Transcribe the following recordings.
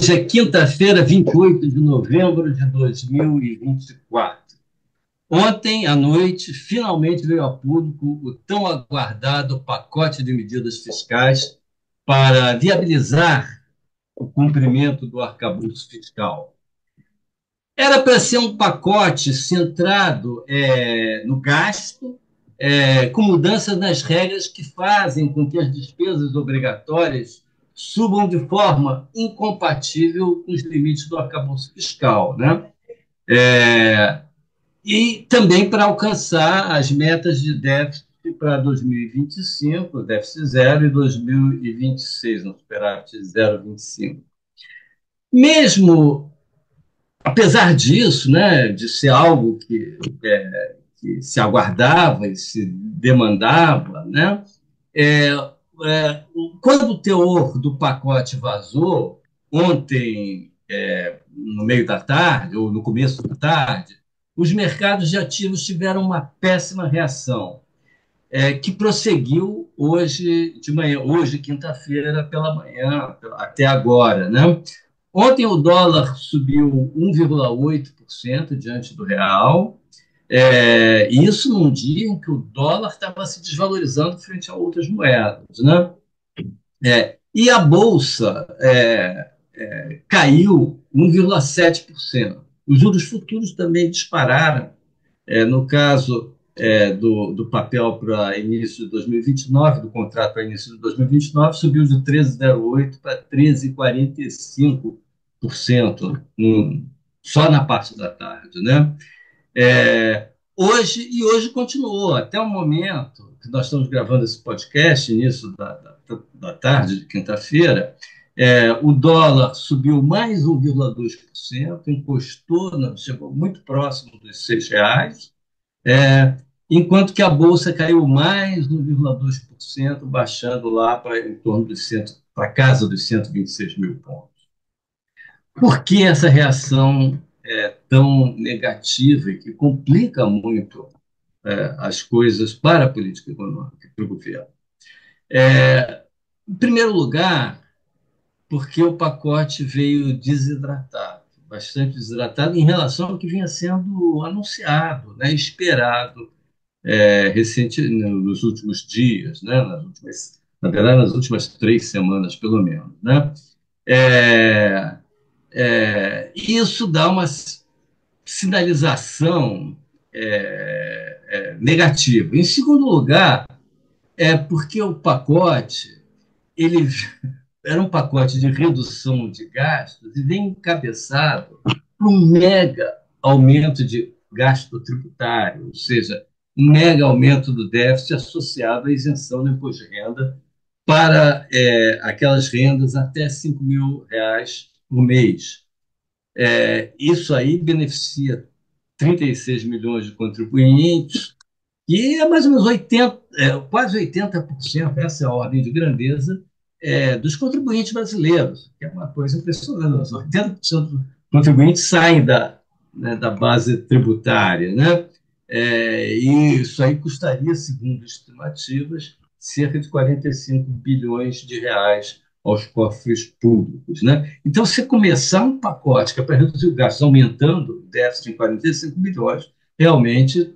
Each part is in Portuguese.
Hoje é quinta-feira, 28 de novembro de 2024. Ontem à noite, finalmente veio a público o tão aguardado pacote de medidas fiscais para viabilizar o cumprimento do arcabouço fiscal. Era para ser um pacote centrado no gasto, com mudanças nas regras que fazem com que as despesas obrigatórias subam de forma incompatível com os limites do arcabouço fiscal, né? É, e também para alcançar as metas de déficit para 2025, déficit zero, e 2026, no superávit 0,25. Mesmo apesar disso, né, de ser algo que se aguardava e se demandava, né, é, quando o teor do pacote vazou, ontem, no meio da tarde, ou no começo da tarde, os mercados de ativos tiveram uma péssima reação, que prosseguiu hoje de manhã, hoje, quinta-feira, pela manhã, até agora, né? Ontem o dólar subiu 1,8% diante do real, isso num dia em que o dólar estava se desvalorizando frente a outras moedas, né? E a Bolsa caiu 1,7%. Os juros futuros também dispararam. No caso do papel para início de 2029, do contrato para início de 2029, subiu de 13,08% para 13,45%, só na parte da tarde, né? Hoje continuou, até o momento que nós estamos gravando esse podcast, início da tarde de quinta-feira, o dólar subiu mais 1,2%, encostou, chegou muito próximo dos R$ 6, enquanto que a Bolsa caiu mais 1,2%, baixando lá para em torno para casa dos 126 mil pontos. Por que essa reação é tão negativa e que complica muito as coisas para a política econômica, para o governo? Em primeiro lugar, porque o pacote veio desidratado, bastante desidratado em relação ao que vinha sendo anunciado, né, esperado nos últimos dias, né, na verdade, nas últimas 3 semanas, pelo menos. Né? Isso dá uma sinalização negativa. Em segundo lugar, porque o pacote ele era um pacote de redução de gastos e vem encabeçado por um mega aumento de gasto tributário, ou seja, um mega aumento do déficit associado à isenção do imposto de renda para aquelas rendas até R$ 5.000 por mês. Isso aí beneficia 36 milhões de contribuintes, que é mais ou menos quase 80%, essa é a ordem de grandeza, dos contribuintes brasileiros, que é uma coisa impressionante. 80% dos contribuintes saem da base tributária, né? E isso aí custaria, segundo estimativas, cerca de 45 bilhões de reais aos cofres públicos. Né? Então, se começar um pacote que é para reduzir o gasto, aumentando o déficit em 45 bilhões, realmente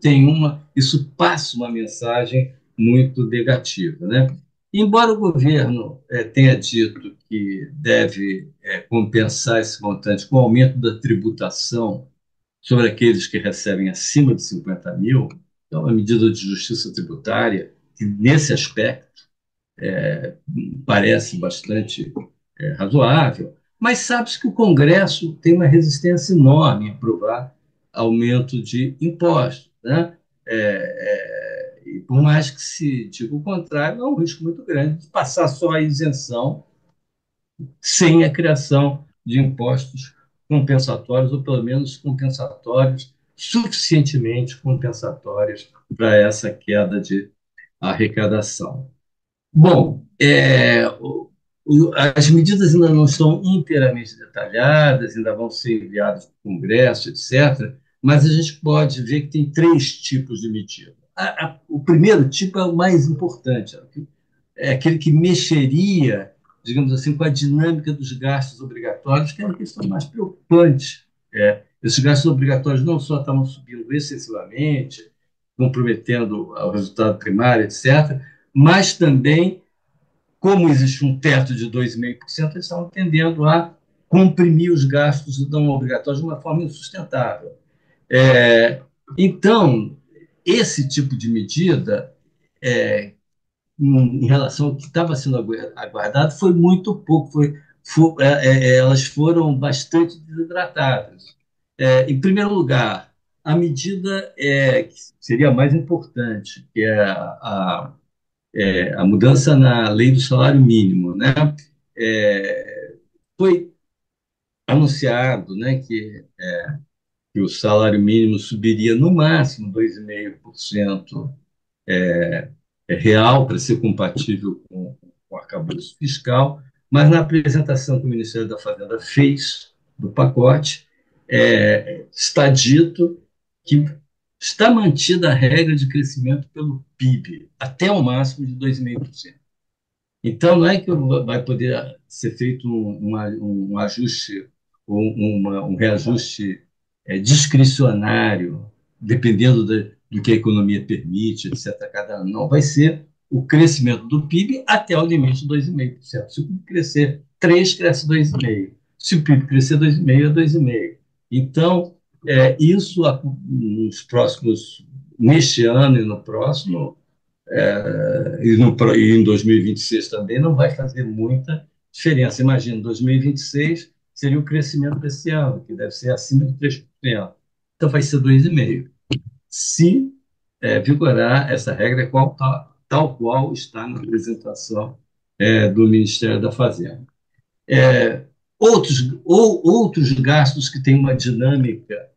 isso passa uma mensagem muito negativa. Né? Embora o governo tenha dito que deve compensar esse montante com o aumento da tributação sobre aqueles que recebem acima de 50 mil, é uma medida de justiça tributária que, nesse aspecto, parece bastante razoável, mas sabe-se que o Congresso tem uma resistência enorme em aprovar aumento de impostos. Né? E por mais que se diga o contrário, há um risco muito grande de passar só a isenção sem a criação de impostos compensatórios, ou pelo menos compensatórios, suficientemente compensatórios para essa queda de arrecadação. Bom, as medidas ainda não estão inteiramente detalhadas, ainda vão ser enviadas para o Congresso, etc., mas a gente pode ver que tem três tipos de medida. O primeiro tipo é o mais importante, é aquele que mexeria digamos assim, com a dinâmica dos gastos obrigatórios, que é a questão mais preocupante. Esses gastos obrigatórios não só estavam subindo excessivamente, comprometendo o resultado primário, etc., mas também, como existe um teto de 2,5%, eles estavam tendendo a comprimir os gastos não obrigatórios de uma forma insustentável. É, então, esse tipo de medida, em relação ao que estava sendo aguardado, foi muito pouco. Elas foram bastante desidratadas. Em primeiro lugar, a medida que seria mais importante, que é a mudança na lei do salário mínimo, né? Foi anunciado, né, que o salário mínimo subiria no máximo 2,5% real para ser compatível com o arcabouço fiscal, mas na apresentação que o Ministério da Fazenda fez do pacote, está dito que está mantida a regra de crescimento pelo PIB até o máximo de 2,5%. Então, não é que vai poder ser feito um ajuste, um reajuste discricionário, dependendo do que a economia permite, etc., cada ano. Não, vai ser o crescimento do PIB até o limite de 2,5%. Se o PIB crescer 3, cresce 2,5%. Se o PIB crescer 2,5%, é 2,5%. Então, isso nos próximos, neste ano e no próximo, e em 2026 também não vai fazer muita diferença. Imagina, 2026 seria o crescimento desse ano, que deve ser acima de 3%. Então vai ser 2,5%. Se vigorar essa regra tal qual está na apresentação do Ministério da Fazenda. Outros gastos que têm uma dinâmica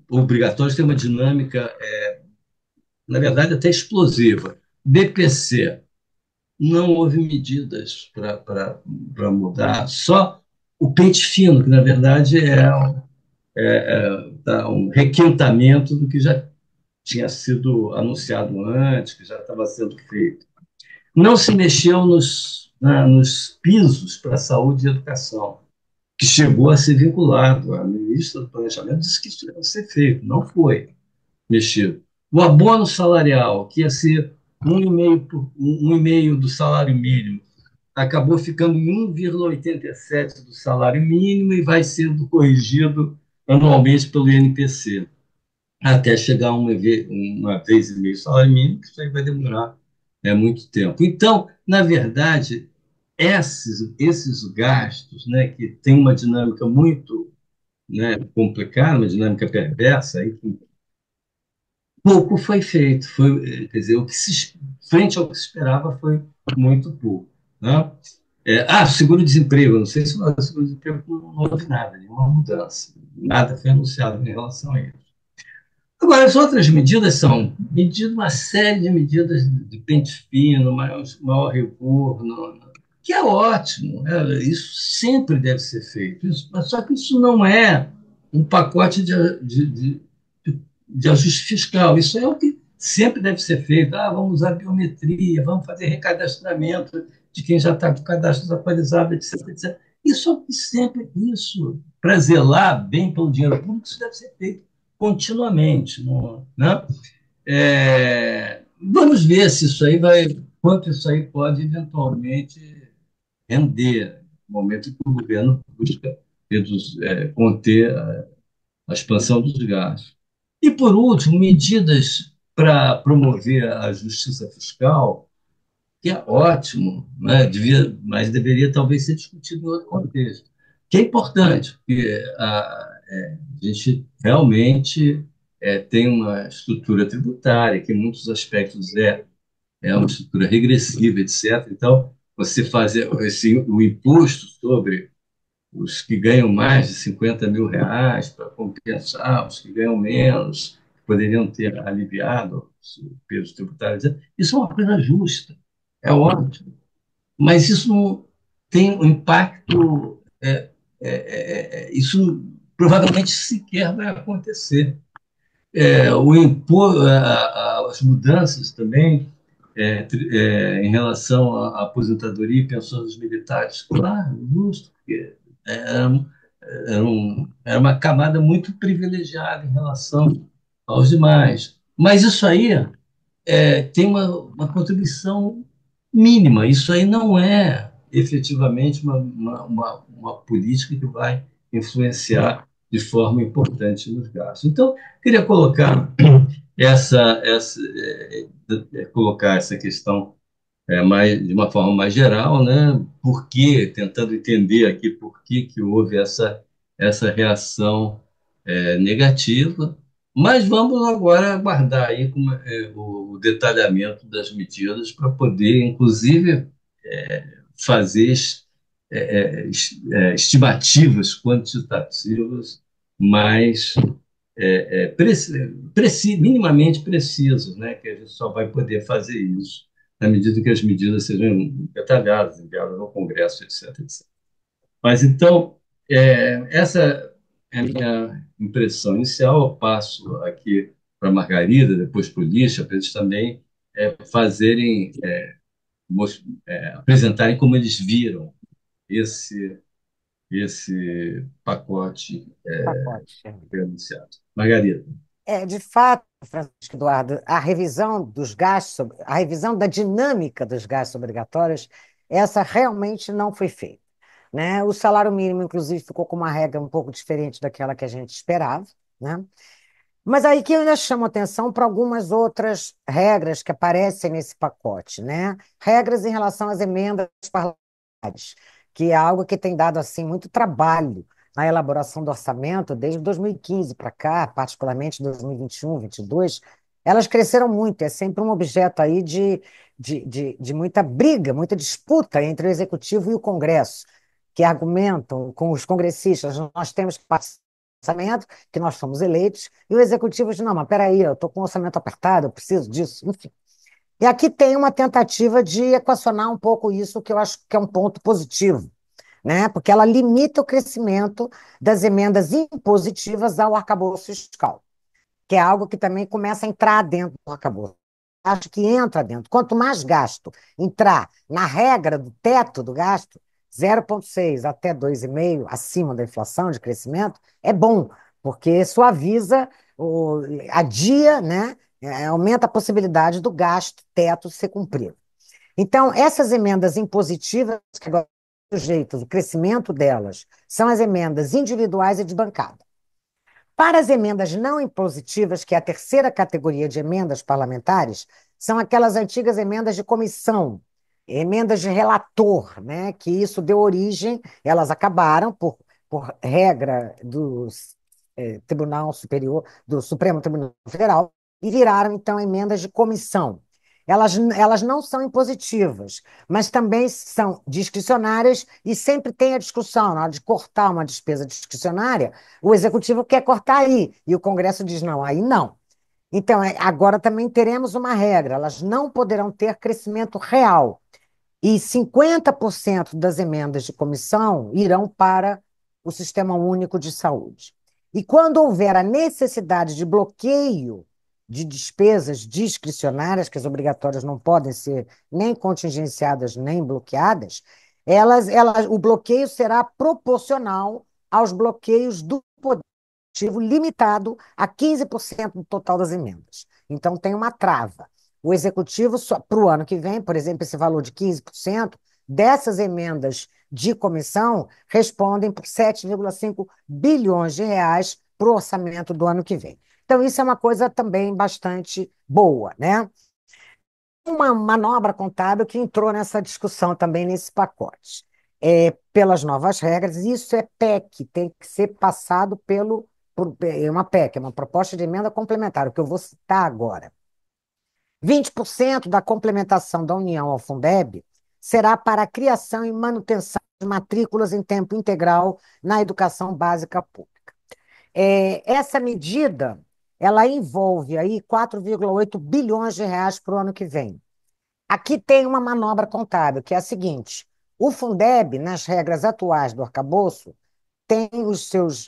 obrigatória, têm uma dinâmica, na verdade, até explosiva. BPC, não houve medidas para mudar, só o pente fino, que na verdade um requentamento do que já tinha sido anunciado antes, que já estava sendo feito. Não se mexeu nos pisos para saúde e educação, que chegou a ser vinculado. A ministra do Planejamento disse que isso ia ser feito, não foi mexido. O abono salarial, que ia ser 1,5 do salário mínimo, acabou ficando em 1,87 do salário mínimo e vai sendo corrigido anualmente pelo INPC, até chegar uma vez e meio o salário mínimo, que isso aí vai demorar muito tempo. Então, na verdade, esses gastos, né, que tem uma dinâmica muito, né, complicada, uma dinâmica perversa, aí, pouco foi feito. Quer dizer, frente ao que se esperava foi muito pouco. Né? Seguro-desemprego. Não sei se o seguro-desemprego não houve nada, nenhuma mudança. Nada foi anunciado em relação a isso. Agora, as outras medidas são uma série de medidas de pente fino, maior rigor, que é ótimo. Isso sempre deve ser feito. Só que isso não é um pacote de ajuste fiscal. Isso é o que sempre deve ser feito. Vamos usar biometria, vamos fazer recadastramento de quem já está com cadastros atualizados, etc, etc. Isso é o que sempre, isso, para zelar bem pelo dinheiro público, isso deve ser feito continuamente. Né? Vamos ver se isso aí quanto isso aí pode eventualmente render, no momento que o governo busca conter a expansão dos gastos. E, por último, medidas para promover a justiça fiscal, que é ótimo, né? Mas deveria talvez ser discutido em outro contexto, que é importante, porque a gente realmente tem uma estrutura tributária que, em muitos aspectos, é uma estrutura regressiva, etc. Então, você fazer o imposto sobre os que ganham mais de 50 mil reais para compensar os que ganham menos, que poderiam ter aliviado o peso tributário. Isso é uma coisa justa, é ótimo, mas isso não tem um impacto, isso provavelmente sequer vai acontecer. As mudanças também em relação à aposentadoria e pensões dos militares. Claro, justo, porque era, era uma camada muito privilegiada em relação aos demais. Mas isso aí tem uma contribuição mínima. Isso aí não é efetivamente uma política que vai influenciar de forma importante nos gastos. Então, queria colocar colocar essa questão de uma forma mais geral, né? Por que, tentando entender aqui por que houve essa reação negativa, mas vamos agora aguardar aí o detalhamento das medidas para poder, inclusive, fazer estimativas quantitativas mais minimamente precisos, né? Que a gente só vai poder fazer isso na medida que as medidas sejam detalhadas, enviadas ao Congresso, etc, etc. Mas então, essa é a minha impressão inicial. Eu passo aqui para a Margarida, depois para o Lixa, para eles também fazerem, apresentarem como eles viram esse, esse pacote Pacote. que foi anunciado. Margarida. De fato, Francisco Eduardo, a revisão dos gastos, a revisão da dinâmica dos gastos obrigatórios, essa realmente não foi feita, né? O salário mínimo, inclusive, ficou com uma regra um pouco diferente daquela que a gente esperava, né? Mas aí que eu ainda chamo atenção para algumas outras regras que aparecem nesse pacote, né? Regras em relação às emendas parlamentares, que é algo que tem dado assim muito trabalho na elaboração do orçamento desde 2015 para cá, particularmente 2021, 2022, elas cresceram muito, é sempre um objeto aí de muita briga, muita disputa entre o Executivo e o Congresso, que argumentam com os congressistas, nós temos que participar do orçamento, que nós fomos eleitos, e o executivo diz, não, mas peraí, eu estou com o orçamento apertado, eu preciso disso, enfim. E aqui tem uma tentativa de equacionar um pouco isso, que eu acho que é um ponto positivo, né? Porque ela limita o crescimento das emendas impositivas ao arcabouço fiscal, que é algo que também começa a entrar dentro do arcabouço. Acho que entra dentro. Quanto mais gasto entrar na regra do teto do gasto, 0,6 até 2,5 acima da inflação de crescimento, é bom, porque suaviza, adia, né? Aumenta a possibilidade do gasto teto ser cumprido. Então, essas emendas impositivas, que agora sujeitas, o crescimento delas, são as emendas individuais e de bancada. Para as emendas não impositivas, que é a terceira categoria de emendas parlamentares, são aquelas antigas emendas de comissão, emendas de relator, né? Que isso deu origem, elas acabaram por regra do Tribunal Superior, do Supremo Tribunal Federal, e viraram, então, emendas de comissão. Elas não são impositivas, mas também são discricionárias e sempre tem a discussão, na hora de cortar uma despesa discricionária, o executivo quer cortar aí, e o Congresso diz não, aí não. Então, agora também teremos uma regra, elas não poderão ter crescimento real. E 50% das emendas de comissão irão para o Sistema Único de Saúde. E quando houver a necessidade de bloqueio de despesas discricionárias, que as obrigatórias não podem ser nem contingenciadas nem bloqueadas, o bloqueio será proporcional aos bloqueios do poder executivo, limitado a 15% do total das emendas. Então, tem uma trava. O executivo, para o ano que vem, por exemplo, esse valor de 15% dessas emendas de comissão respondem por 7,5 bilhões de reais para o orçamento do ano que vem. Então, isso é uma coisa também bastante boa, né? Uma manobra contábil que entrou nessa discussão também nesse pacote. Pelas novas regras, isso é PEC, tem que ser passado é uma PEC, é uma proposta de emenda complementar, o que eu vou citar agora. 20% da complementação da União ao Fundeb será para a criação e manutenção de matrículas em tempo integral na educação básica pública. Essa medida, ela envolve aí 4,8 bilhões de reais para o ano que vem. Aqui tem uma manobra contábil, que é a seguinte: o Fundeb, nas regras atuais do arcabouço, tem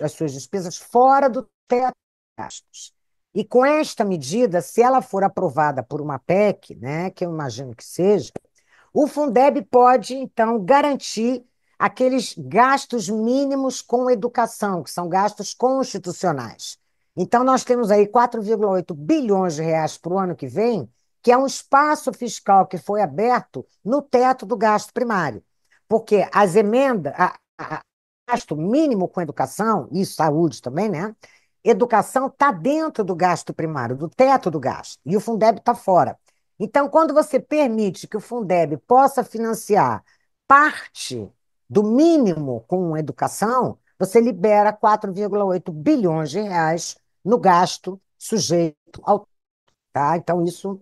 as suas despesas fora do teto de gastos. E com esta medida, se ela for aprovada por uma PEC, né, que eu imagino que seja, o Fundeb pode, então, garantir aqueles gastos mínimos com educação, que são gastos constitucionais. Então, nós temos aí 4,8 bilhões de reais para o ano que vem, que é um espaço fiscal que foi aberto no teto do gasto primário. Porque as emendas, gasto mínimo com educação, e saúde também, né? Educação está dentro do gasto primário, do teto do gasto, e o Fundeb está fora. Então, quando você permite que o Fundeb possa financiar parte do mínimo com educação, você libera 4,8 bilhões de reais no gasto sujeito ao. Tá? Então, isso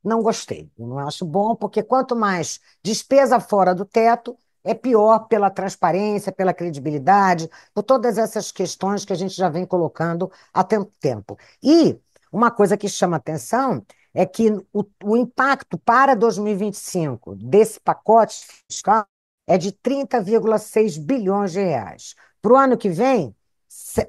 não gostei. Eu não acho bom, porque quanto mais despesa fora do teto, é pior pela transparência, pela credibilidade, por todas essas questões que a gente já vem colocando há tanto tempo. E uma coisa que chama atenção é que o impacto para 2025 desse pacote fiscal é de 30,6 bilhões de reais. Para o ano que vem,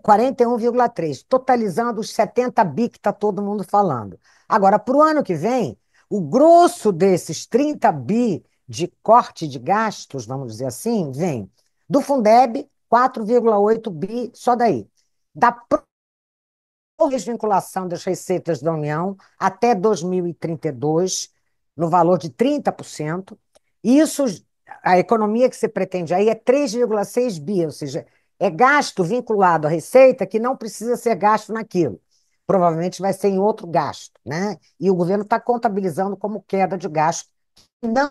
41,3, totalizando os 70 bi que está todo mundo falando. Agora, para o ano que vem, o grosso desses 30 bi de corte de gastos, vamos dizer assim, vem do Fundeb, 4,8 bi só daí. Da desvinculação das receitas da União até 2032, no valor de 30%. Isso, a economia que você pretende aí é 3,6 bi, ou seja, é gasto vinculado à receita que não precisa ser gasto naquilo. Provavelmente vai ser em outro gasto, né? E o governo está contabilizando como queda de gasto, que não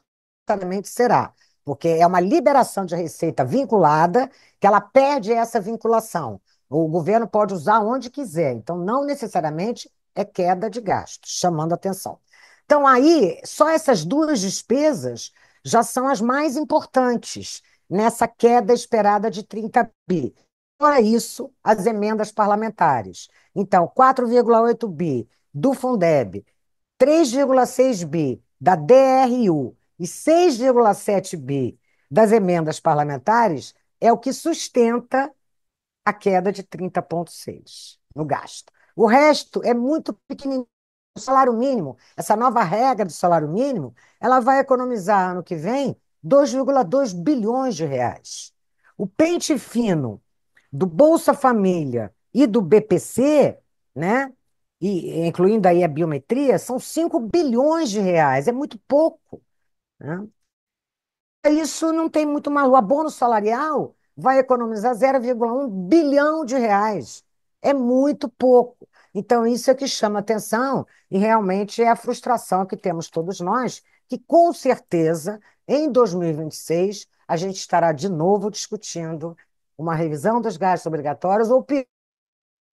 necessariamente será, porque é uma liberação de receita vinculada que ela perde essa vinculação. O governo pode usar onde quiser, então não necessariamente é queda de gastos, chamando atenção. Então, aí, só essas duas despesas já são as mais importantes nessa queda esperada de 30 bi. Fora isso, as emendas parlamentares. Então, 4,8 bi do Fundeb, 3,6 bi da DRU e 6,7 bi das emendas parlamentares é o que sustenta a queda de 30,6 no gasto. O resto é muito pequenininho. O salário mínimo, essa nova regra do salário mínimo, ela vai economizar ano que vem 2,2 bilhões de reais. O pente fino do Bolsa Família e do BPC, né, e incluindo aí a biometria, são 5 bilhões de reais, é muito pouco, né? Isso não tem muito mal. O abono salarial vai economizar 0,1 bilhão de reais. É muito pouco. Então, isso é que chama atenção e realmente é a frustração que temos todos nós, que com certeza, em 2026, a gente estará de novo discutindo uma revisão dos gastos obrigatórios ou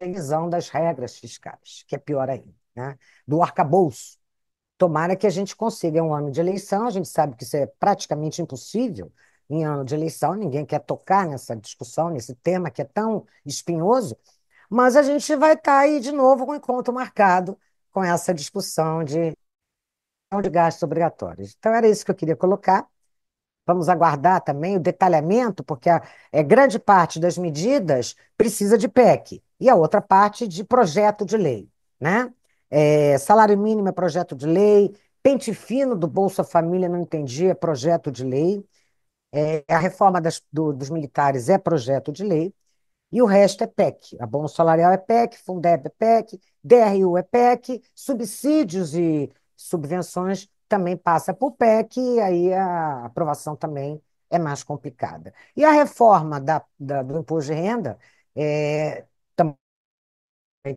revisão das regras fiscais, que é pior ainda, né? Do arcabouço. Tomara que a gente consiga um ano de eleição, a gente sabe que isso é praticamente impossível em ano de eleição, ninguém quer tocar nessa discussão, nesse tema que é tão espinhoso, mas a gente vai estar aí de novo com o encontro marcado com essa discussão de gastos obrigatórios. Então, era isso que eu queria colocar. Vamos aguardar também o detalhamento, porque grande parte das medidas precisa de PEC e a outra parte de projeto de lei, né? Salário mínimo é projeto de lei, pente fino do Bolsa Família, não entendi, é projeto de lei, a reforma dos militares é projeto de lei, e o resto é PEC. Abono salarial é PEC, Fundeb é PEC, DRU é PEC, subsídios e subvenções também passa por PEC, e aí a aprovação também é mais complicada. E a reforma do imposto de renda também,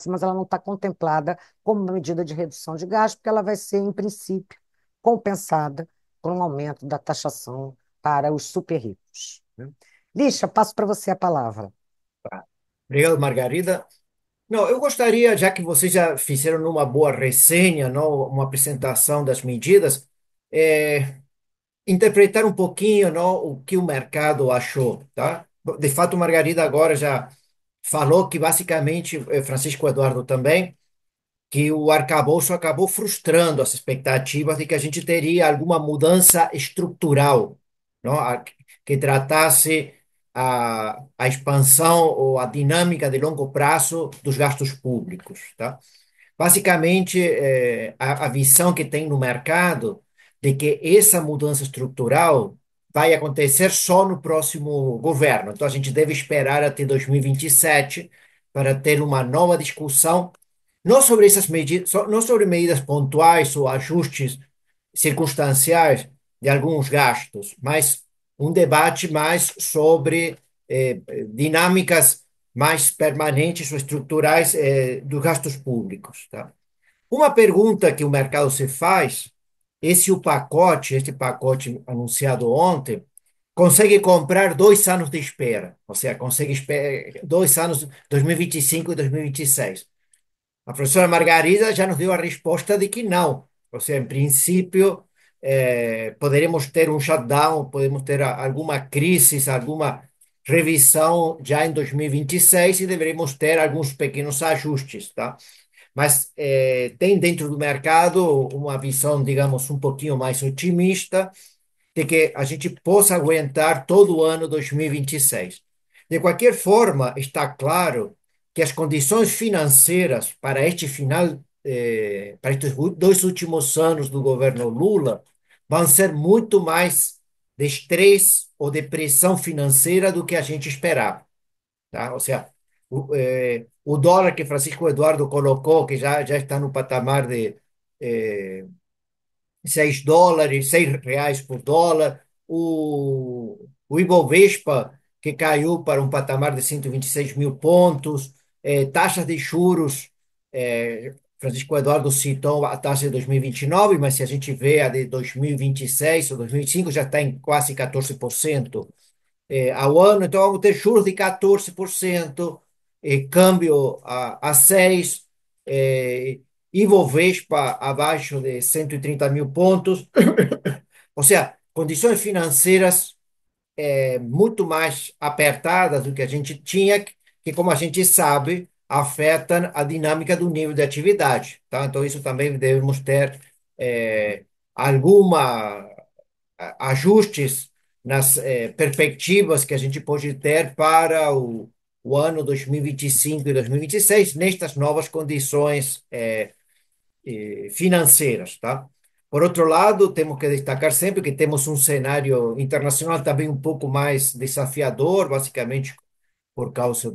mas ela não está contemplada como uma medida de redução de gasto, porque ela vai ser, em princípio, compensada por um aumento da taxação para os super ricos, né? Lixa, passo para você a palavra. Obrigado, Margarida. Não, eu gostaria, já que vocês já fizeram uma boa resenha, não, uma apresentação das medidas, interpretar um pouquinho, não, o que o mercado achou, tá? De fato, Margarida agora já falou que basicamente, Francisco Eduardo também, que o arcabouço acabou frustrando as expectativas de que a gente teria alguma mudança estrutural, não? Que tratasse a expansão ou a dinâmica de longo prazo dos gastos públicos, tá? Basicamente, a visão que tem no mercado de que essa mudança estrutural vai acontecer só no próximo governo. Então, a gente deve esperar até 2027 para ter uma nova discussão, não sobre essas medidas, não sobre medidas pontuais ou ajustes circunstanciais de alguns gastos, mas um debate mais sobre dinâmicas mais permanentes ou estruturais dos gastos públicos, tá? Uma pergunta que o mercado se faz é se o pacote, este pacote anunciado ontem, consegue comprar 2 anos de espera, ou seja, consegue 2 anos, 2025 e 2026. A professora Margarida já nos deu a resposta de que não. Ou seja, em princípio, poderemos ter um shutdown, podemos ter alguma crise, alguma revisão já em 2026 e deveremos ter alguns pequenos ajustes, tá? Mas tem dentro do mercado uma visão, digamos, um pouquinho mais otimista de que a gente possa aguentar todo o ano 2026. De qualquer forma, está claro que as condições financeiras para este final, para estes 2 últimos anos do governo Lula, vão ser muito mais de estresse ou de pressão financeira do que a gente esperava, tá? Ou seja, o dólar que Francisco Eduardo colocou, que já está no patamar de eh, US$ 6, R$ 6 por dólar. O Ibovespa, que caiu para um patamar de 126 mil pontos. Taxas de juros, Francisco Eduardo citou a taxa de 2029, mas se a gente vê a de 2026 ou 2025, já está em quase 14% ao ano. Então, vamos ter juros de 14%, câmbio a 6%, Ibovespa abaixo de 130 mil pontos. Ou seja, condições financeiras muito mais apertadas do que a gente tinha, que, como a gente sabe, afetam a dinâmica do nível de atividade. Tá? Então, isso também devemos ter alguma ajustes nas perspectivas que a gente pode ter para o ano 2025 e 2026, nestas novas condições financeiras, tá? Por outro lado, temos que destacar sempre que temos um cenário internacional também um pouco mais desafiador, basicamente por causa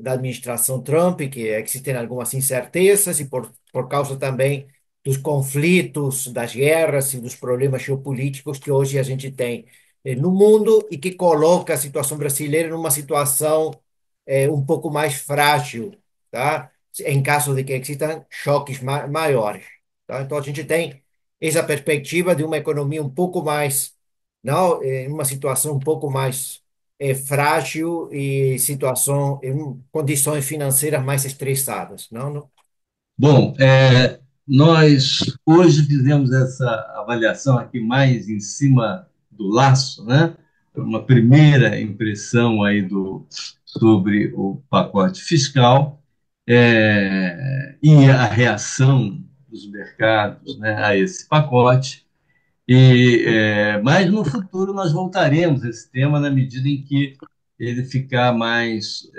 da administração Trump, que existem algumas incertezas, e por causa também dos conflitos, das guerras e dos problemas geopolíticos que hoje a gente tem no mundo e que coloca a situação brasileira numa situação um pouco mais frágil, tá? Em caso de que existam choques maiores, tá? Então a gente tem essa perspectiva de uma economia um pouco mais, não, em uma situação um pouco mais frágil e situação em condições financeiras mais estressadas, não? Bom, nós hoje fizemos essa avaliação aqui mais em cima do laço, né? Uma primeira impressão aí sobre o pacote fiscal, e a reação dos mercados, né, a esse pacote. Mas no futuro nós voltaremos a esse tema na medida em que ele ficar mais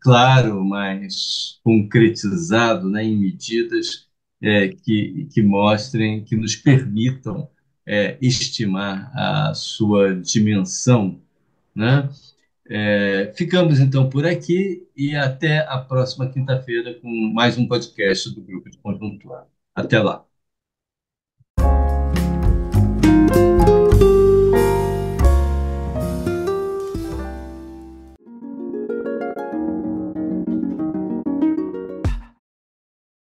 claro, mais concretizado, né, em medidas que mostrem, que nos permitam estimar a sua dimensão, né? Ficamos então por aqui e até a próxima quinta-feira com mais um podcast do Grupo de Conjuntura. Até lá.